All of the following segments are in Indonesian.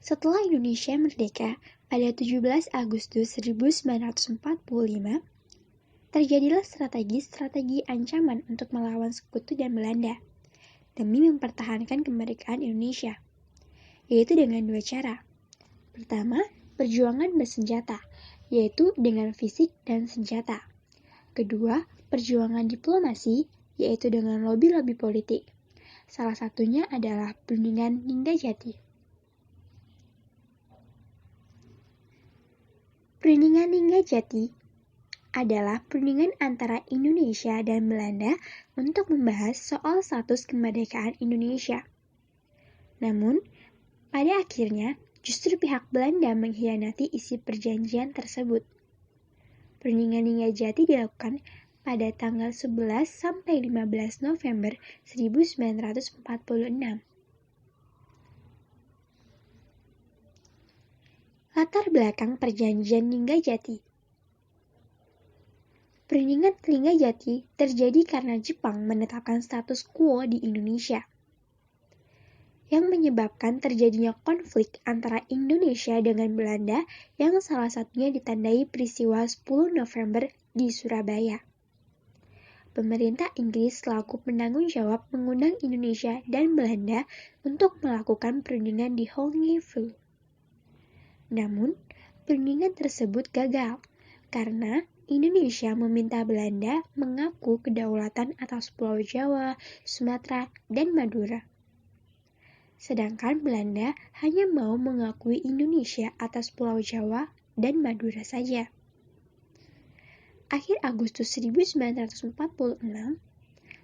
Setelah Indonesia merdeka pada 17 Agustus 1945, terjadilah strategi ancaman untuk melawan Sekutu dan Belanda demi mempertahankan kemerdekaan Indonesia, yaitu dengan dua cara. Pertama, perjuangan bersenjata, yaitu dengan fisik dan senjata. Kedua, perjuangan diplomasi, yaitu dengan lobi-lobi politik. Salah satunya adalah Perundingan Ninggajati. Perundingan Ninggajati adalah perundingan antara Indonesia dan Belanda untuk membahas soal status kemerdekaan Indonesia. Namun, pada akhirnya justru pihak Belanda mengkhianati isi perjanjian tersebut. Perundingan Ninggajati dilakukan pada tanggal 11 sampai 15 November 1946. Latar belakang perjanjian Ninggajati. Perundingan Ninggajati terjadi karena Jepang menetapkan status quo di Indonesia, yang menyebabkan terjadinya konflik antara Indonesia dengan Belanda yang salah satunya ditandai peristiwa 10 November di Surabaya. Pemerintah Inggris selaku penanggung jawab mengundang Indonesia dan Belanda untuk melakukan perundingan di Hongkong. Namun, perundingan tersebut gagal karena Indonesia meminta Belanda mengaku kedaulatan atas Pulau Jawa, Sumatera, dan Madura. Sedangkan Belanda hanya mau mengakui Indonesia atas Pulau Jawa dan Madura saja. Akhir Agustus 1946,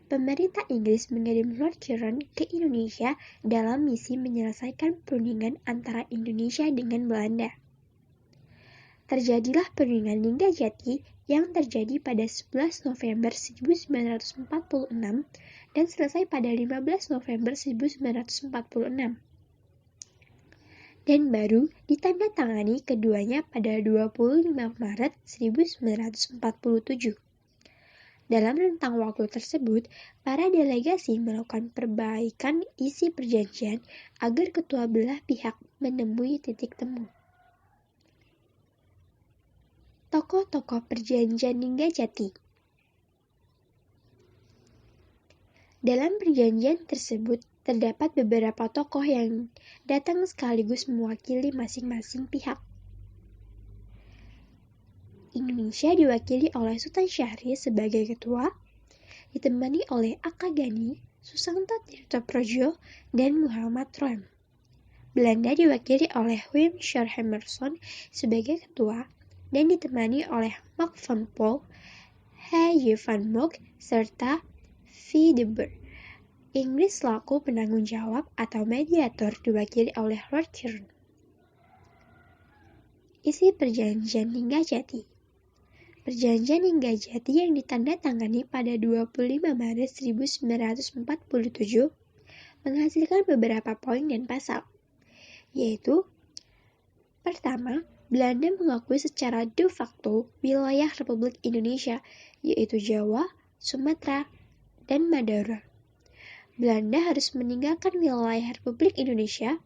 pemerintah Inggris mengirim Lord Curzon ke Indonesia dalam misi menyelesaikan perundingan antara Indonesia dengan Belanda. Terjadilah perundingan Ninggajati yang terjadi pada 11 November 1946 dan selesai pada 15 November 1946. Dan baru ditandatangani keduanya pada 25 Maret 1947. Dalam rentang waktu tersebut, para delegasi melakukan perbaikan isi perjanjian agar kedua belah pihak menemui titik temu. Tokoh-tokoh perjanjian Ninggajati. Dalam perjanjian tersebut, terdapat beberapa tokoh yang datang sekaligus mewakili masing-masing pihak. Indonesia diwakili oleh Sultan Syahrir sebagai ketua, ditemani oleh Aka Gani, Susanto Tirtoprodjo, dan Muhammad Rom. Belanda diwakili oleh Wim Schorhemerson sebagai ketua, dan ditemani oleh Mark van Pol, H.J. van Mock, serta V. de Burgh. Inggris selaku penanggung jawab atau mediator diwakili oleh Lord Curzon. Isi perjanjian Ninggajati. Perjanjian Ninggajati yang ditandatangani pada 25 Maret 1947 menghasilkan beberapa poin dan pasal, yaitu: pertama, Belanda mengakui secara de facto wilayah Republik Indonesia, yaitu Jawa, Sumatera, dan Madura. Belanda harus meninggalkan wilayah Republik Indonesia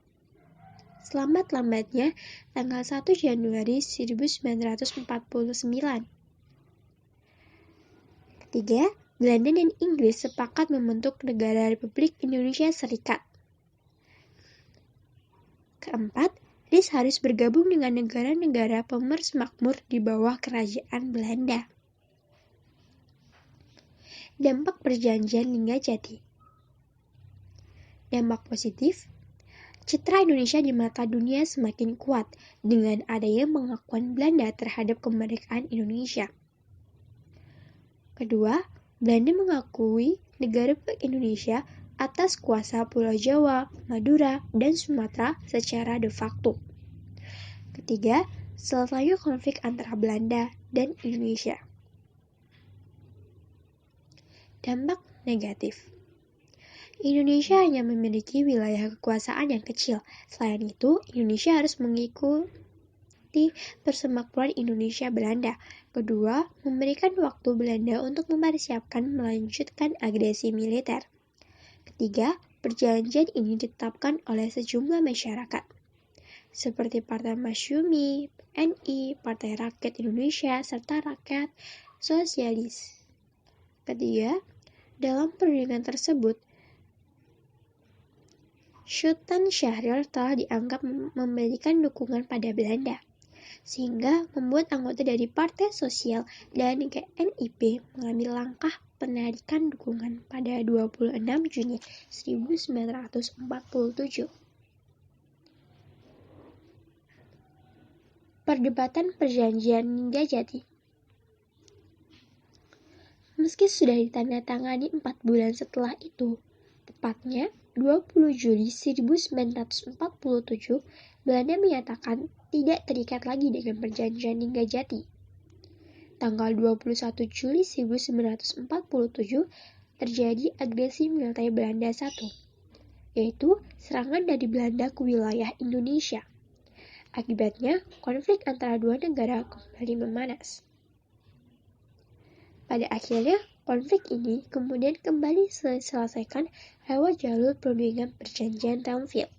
selambat-lambatnya tanggal 1 Januari 1949. Ketiga, Belanda dan Inggris sepakat membentuk negara Republik Indonesia Serikat. Keempat, Inggris harus bergabung dengan negara-negara pemersmakmur di bawah kerajaan Belanda. Dampak perjanjian Ninggajati. Dampak positif, citra Indonesia di mata dunia semakin kuat dengan adanya pengakuan Belanda terhadap kemerdekaan Indonesia. Kedua, Belanda mengakui negara Republik Indonesia atas kuasa Pulau Jawa, Madura, dan Sumatera secara de facto. Ketiga, selesainya konflik antara Belanda dan Indonesia. Dampak negatif. Indonesia hanya memiliki wilayah kekuasaan yang kecil. Selain itu, Indonesia harus mengikuti persemakmuran Indonesia Belanda. Kedua, memberikan waktu Belanda untuk mempersiapkan melanjutkan agresi militer. Ketiga, perjanjian ini ditetapkan oleh sejumlah masyarakat. seperti Partai Masyumi, PNI, Partai Rakyat Indonesia, serta Rakyat Sosialis. Ketiga, dalam perundingan tersebut, Sultan Syahrir telah dianggap memberikan dukungan pada Belanda, sehingga membuat anggota dari Partai Sosial dan GNIP mengambil langkah penarikan dukungan pada 26 Juni 1947. Perdebatan Perjanjian Ninggajati. Meski sudah ditandatangani 4 bulan setelah itu, tepatnya 20 Juli 1947, Belanda menyatakan tidak terikat lagi dengan Perjanjian Ninggajati. Tanggal 21 Juli 1947 terjadi agresi militer Belanda I, yaitu serangan dari Belanda ke wilayah Indonesia. Akibatnya, konflik antara dua negara kembali memanas. Pada akhirnya, konflik ini kemudian kembali diselesaikan lewat jalur perundingan Perjanjian Renville.